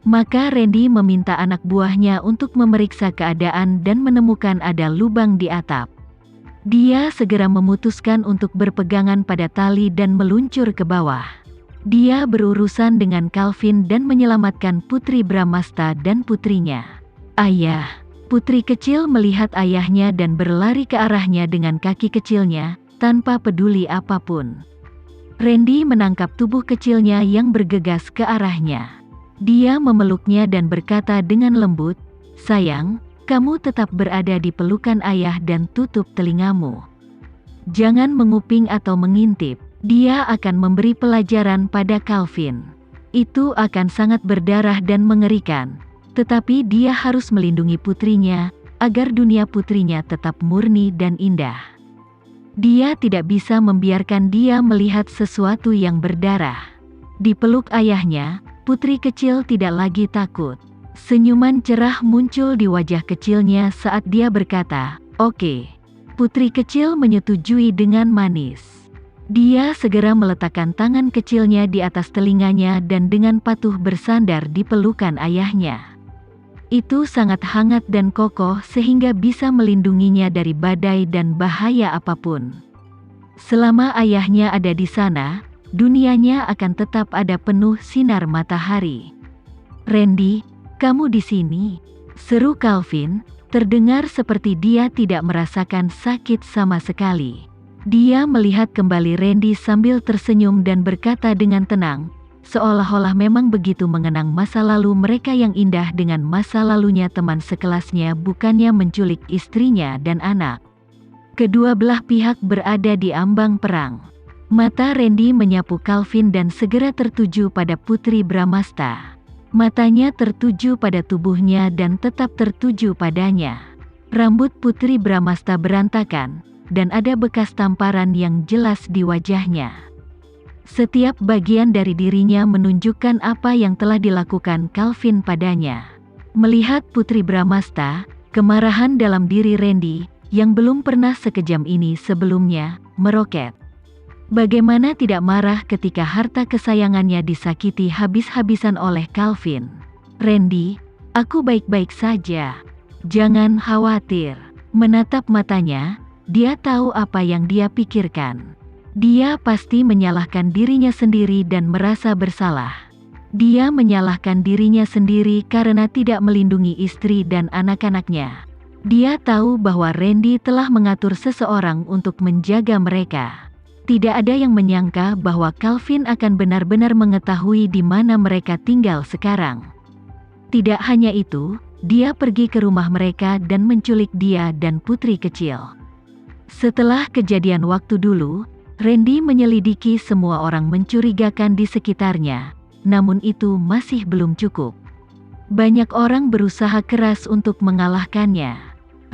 Maka Randy meminta anak buahnya untuk memeriksa keadaan dan menemukan ada lubang di atap. Dia segera memutuskan untuk berpegangan pada tali dan meluncur ke bawah. Dia berurusan dengan Calvin dan menyelamatkan Putri Bramasta dan putrinya. Ayah. Putri kecil melihat ayahnya dan berlari ke arahnya dengan kaki kecilnya, tanpa peduli apapun. Randy menangkap tubuh kecilnya yang bergegas ke arahnya. Dia memeluknya dan berkata dengan lembut, "Sayang, kamu tetap berada di pelukan ayah dan tutup telingamu. Jangan menguping atau mengintip. Dia akan memberi pelajaran pada Calvin. Itu akan sangat berdarah dan mengerikan. Tetapi dia harus melindungi putrinya, agar dunia putrinya tetap murni dan indah. Dia tidak bisa membiarkan dia melihat sesuatu yang berdarah." Di peluk ayahnya, putri kecil tidak lagi takut. Senyuman cerah muncul di wajah kecilnya saat dia berkata, "Oke." Putri kecil menyetujui dengan manis. Dia segera meletakkan tangan kecilnya di atas telinganya dan dengan patuh bersandar di pelukan ayahnya. Itu sangat hangat dan kokoh sehingga bisa melindunginya dari badai dan bahaya apapun. Selama ayahnya ada di sana, dunianya akan tetap ada penuh sinar matahari. "Randy, kamu di sini?" seru Calvin, terdengar seperti dia tidak merasakan sakit sama sekali. Dia melihat kembali Randy sambil tersenyum dan berkata dengan tenang, seolah-olah memang begitu mengenang masa lalu mereka yang indah dengan masa lalunya teman sekelasnya bukannya menculik istrinya dan anak. Kedua belah pihak berada di ambang perang. Mata Randy menyapu Calvin dan segera tertuju pada Putri Bramasta. Matanya tertuju pada tubuhnya dan tetap tertuju padanya. Rambut Putri Bramasta berantakan, dan ada bekas tamparan yang jelas di wajahnya. Setiap bagian dari dirinya menunjukkan apa yang telah dilakukan Calvin padanya. Melihat Putri Bramasta, kemarahan dalam diri Randy, yang belum pernah sekejam ini sebelumnya, meroket. Bagaimana tidak marah ketika harta kesayangannya disakiti habis-habisan oleh Calvin? "Randy, aku baik-baik saja. Jangan khawatir." Menatap matanya, dia tahu apa yang dia pikirkan. Dia pasti menyalahkan dirinya sendiri dan merasa bersalah. Dia menyalahkan dirinya sendiri karena tidak melindungi istri dan anak-anaknya. Dia tahu bahwa Randy telah mengatur seseorang untuk menjaga mereka. Tidak ada yang menyangka bahwa Calvin akan benar-benar mengetahui di mana mereka tinggal sekarang. Tidak hanya itu, dia pergi ke rumah mereka dan menculik dia dan putri kecil. Setelah kejadian waktu dulu, Randy menyelidiki semua orang mencurigakan di sekitarnya, namun itu masih belum cukup. Banyak orang berusaha keras untuk mengalahkannya.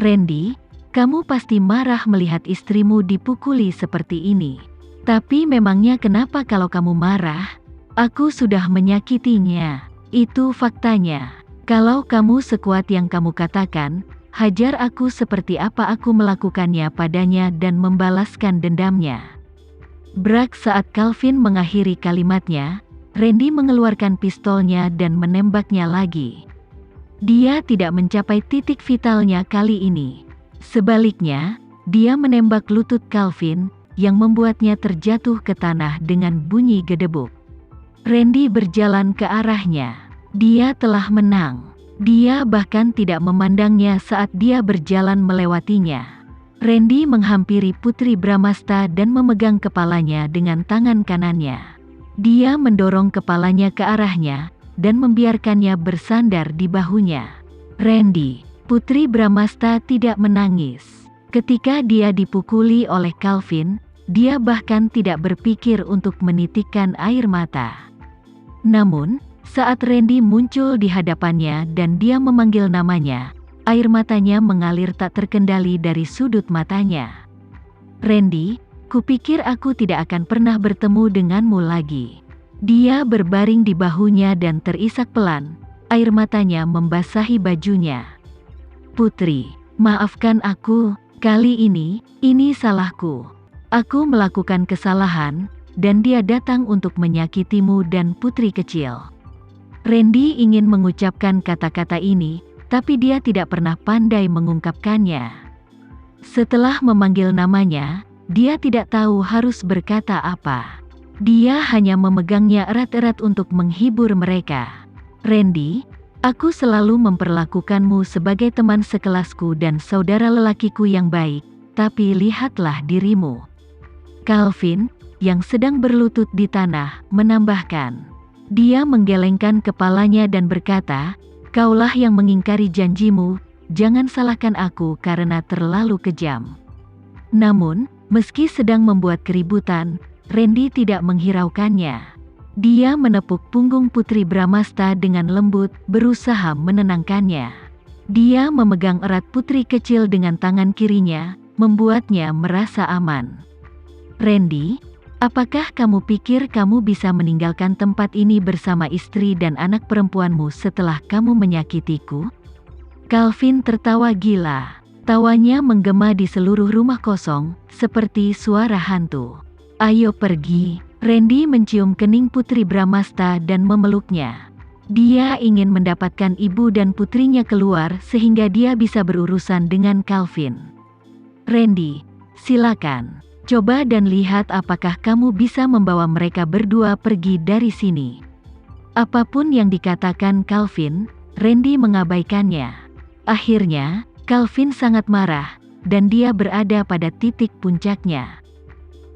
"Randy, kamu pasti marah melihat istrimu dipukuli seperti ini. Tapi memangnya kenapa kalau kamu marah? Aku sudah menyakitinya. Itu faktanya. Kalau kamu sekuat yang kamu katakan, hajar aku seperti apa aku melakukannya padanya dan membalaskan dendamnya." Brak saat Calvin mengakhiri kalimatnya, Randy mengeluarkan pistolnya dan menembaknya lagi. Dia tidak mencapai titik vitalnya kali ini. Sebaliknya, dia menembak lutut Calvin, yang membuatnya terjatuh ke tanah dengan bunyi gedebuk. Randy berjalan ke arahnya. Dia telah menang. Dia bahkan tidak memandangnya saat dia berjalan melewatinya. Randy menghampiri Putri Bramasta dan memegang kepalanya dengan tangan kanannya. Dia mendorong kepalanya ke arahnya, dan membiarkannya bersandar di bahunya. "Randy." Putri Bramasta tidak menangis. Ketika dia dipukuli oleh Calvin, dia bahkan tidak berpikir untuk menitikkan air mata. Namun, saat Randy muncul di hadapannya dan dia memanggil namanya, air matanya mengalir tak terkendali dari sudut matanya. "Randy, kupikir aku tidak akan pernah bertemu denganmu lagi." Dia berbaring di bahunya dan terisak pelan, air matanya membasahi bajunya. "Putri, maafkan aku, kali ini salahku. Aku melakukan kesalahan, dan dia datang untuk menyakitimu dan putri kecil." Randy ingin mengucapkan kata-kata ini, tapi dia tidak pernah pandai mengungkapkannya. Setelah memanggil namanya, dia tidak tahu harus berkata apa. Dia hanya memegangnya erat-erat untuk menghibur mereka. Randy, aku selalu memperlakukanmu sebagai teman sekelasku dan saudara lelakiku yang baik, tapi lihatlah dirimu. Calvin, yang sedang berlutut di tanah, menambahkan. Dia menggelengkan kepalanya dan berkata, "Kaulah yang mengingkari janjimu, jangan salahkan aku karena terlalu kejam." Namun, meski sedang membuat keributan, Randy tidak menghiraukannya. Dia menepuk punggung Putri Bramasta dengan lembut, berusaha menenangkannya. Dia memegang erat putri kecil dengan tangan kirinya, membuatnya merasa aman. "Randy, apakah kamu pikir kamu bisa meninggalkan tempat ini bersama istri dan anak perempuanmu setelah kamu menyakitiku?" Calvin tertawa gila. Tawanya menggema di seluruh rumah kosong, seperti suara hantu. "Ayo pergi." Randy mencium kening Putri Bramasta dan memeluknya. Dia ingin mendapatkan ibu dan putrinya keluar sehingga dia bisa berurusan dengan Calvin. "Randy, silakan. Coba dan lihat apakah kamu bisa membawa mereka berdua pergi dari sini." Apapun yang dikatakan Calvin, Randy mengabaikannya. Akhirnya, Calvin sangat marah, dan dia berada pada titik puncaknya.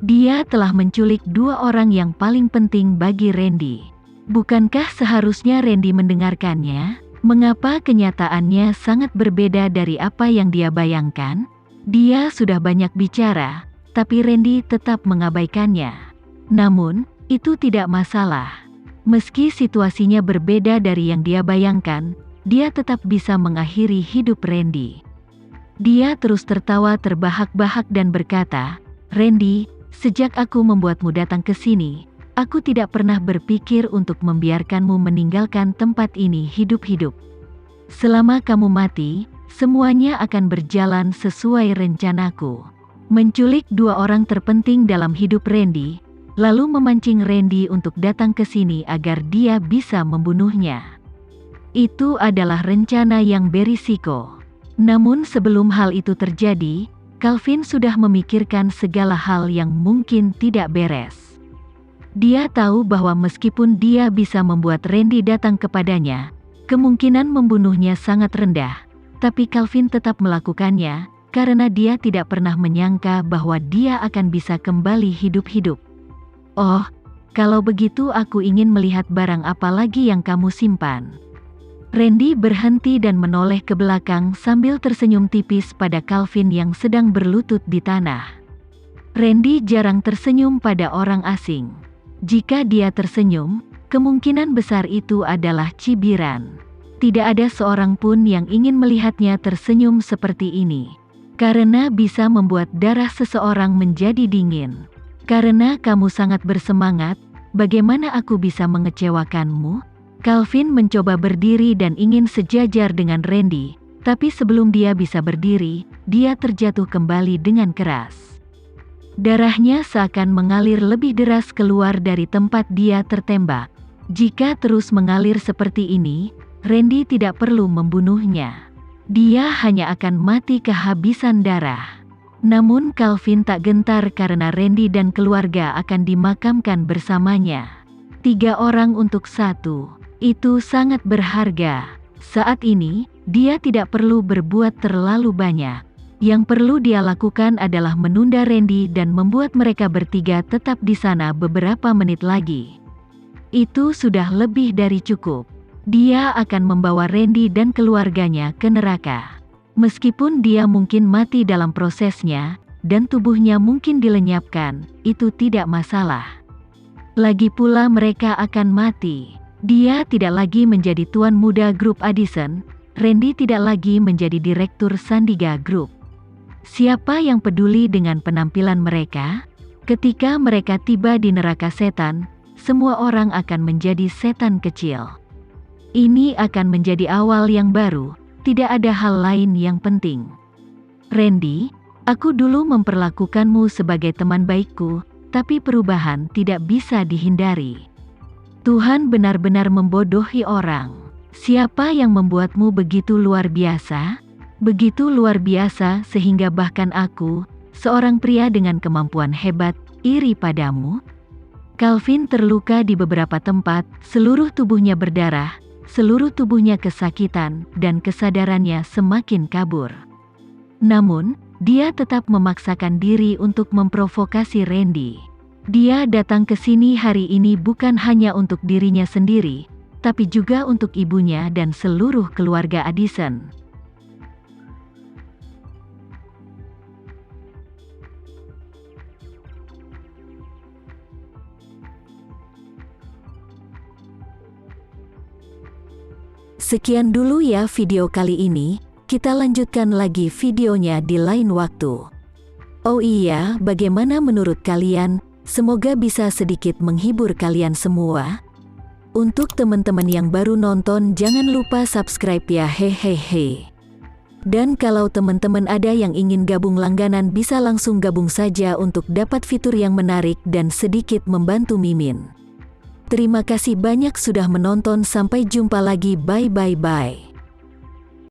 Dia telah menculik dua orang yang paling penting bagi Randy. Bukankah seharusnya Randy mendengarkannya? Mengapa kenyataannya sangat berbeda dari apa yang dia bayangkan? Dia sudah banyak bicara, tapi Randy tetap mengabaikannya. Namun, itu tidak masalah. Meski situasinya berbeda dari yang dia bayangkan, dia tetap bisa mengakhiri hidup Randy. Dia terus tertawa terbahak-bahak dan berkata, "Randy, sejak aku membuatmu datang ke sini, aku tidak pernah berpikir untuk membiarkanmu meninggalkan tempat ini hidup-hidup. Selama kamu mati, semuanya akan berjalan sesuai rencanaku." Menculik dua orang terpenting dalam hidup Randy, lalu memancing Randy untuk datang ke sini agar dia bisa membunuhnya. Itu adalah rencana yang berisiko. Namun sebelum hal itu terjadi, Calvin sudah memikirkan segala hal yang mungkin tidak beres. Dia tahu bahwa meskipun dia bisa membuat Randy datang kepadanya, kemungkinan membunuhnya sangat rendah, tapi Calvin tetap melakukannya, karena dia tidak pernah menyangka bahwa dia akan bisa kembali hidup-hidup. "Oh, kalau begitu aku ingin melihat barang apa lagi yang kamu simpan." Randy berhenti dan menoleh ke belakang sambil tersenyum tipis pada Calvin yang sedang berlutut di tanah. Randy jarang tersenyum pada orang asing. Jika dia tersenyum, kemungkinan besar itu adalah cibiran. Tidak ada seorang pun yang ingin melihatnya tersenyum seperti ini. Karena bisa membuat darah seseorang menjadi dingin. "Karena kamu sangat bersemangat, bagaimana aku bisa mengecewakanmu?" Calvin mencoba berdiri dan ingin sejajar dengan Randy, tapi sebelum dia bisa berdiri, dia terjatuh kembali dengan keras. Darahnya seakan mengalir lebih deras keluar dari tempat dia tertembak. Jika terus mengalir seperti ini, Randy tidak perlu membunuhnya. Dia hanya akan mati kehabisan darah. Namun Calvin tak gentar karena Randy dan keluarga akan dimakamkan bersamanya. 3 orang untuk 1. Itu sangat berharga. Saat ini, dia tidak perlu berbuat terlalu banyak. Yang perlu dia lakukan adalah menunda Randy dan membuat mereka bertiga tetap di sana beberapa menit lagi. Itu sudah lebih dari cukup. Dia akan membawa Randy dan keluarganya ke neraka. Meskipun dia mungkin mati dalam prosesnya, dan tubuhnya mungkin dilenyapkan, itu tidak masalah. Lagi pula mereka akan mati. Dia tidak lagi menjadi tuan muda grup Addison, Randy tidak lagi menjadi direktur Sandiga Group. Siapa yang peduli dengan penampilan mereka? Ketika mereka tiba di neraka setan, semua orang akan menjadi setan kecil. Ini akan menjadi awal yang baru, tidak ada hal lain yang penting. "Randy, aku dulu memperlakukanmu sebagai teman baikku, tapi perubahan tidak bisa dihindari. Tuhan benar-benar membodohi orang. Siapa yang membuatmu begitu luar biasa? Begitu luar biasa sehingga bahkan aku, seorang pria dengan kemampuan hebat, iri padamu? Calvin terluka di beberapa tempat, seluruh tubuhnya berdarah, seluruh tubuhnya kesakitan, dan kesadarannya semakin kabur. Namun, dia tetap memaksakan diri untuk memprovokasi Randy. Dia datang ke sini hari ini bukan hanya untuk dirinya sendiri, tapi juga untuk ibunya dan seluruh keluarga Addison. Sekian dulu ya video kali ini, kita lanjutkan lagi videonya di lain waktu. Oh iya, bagaimana menurut kalian? Semoga bisa sedikit menghibur kalian semua. Untuk teman-teman yang baru nonton, jangan lupa subscribe ya, hehehe. Dan kalau teman-teman ada yang ingin gabung langganan, bisa langsung gabung saja untuk dapat fitur yang menarik dan sedikit membantu Mimin. Terima kasih banyak sudah menonton, sampai jumpa lagi, bye.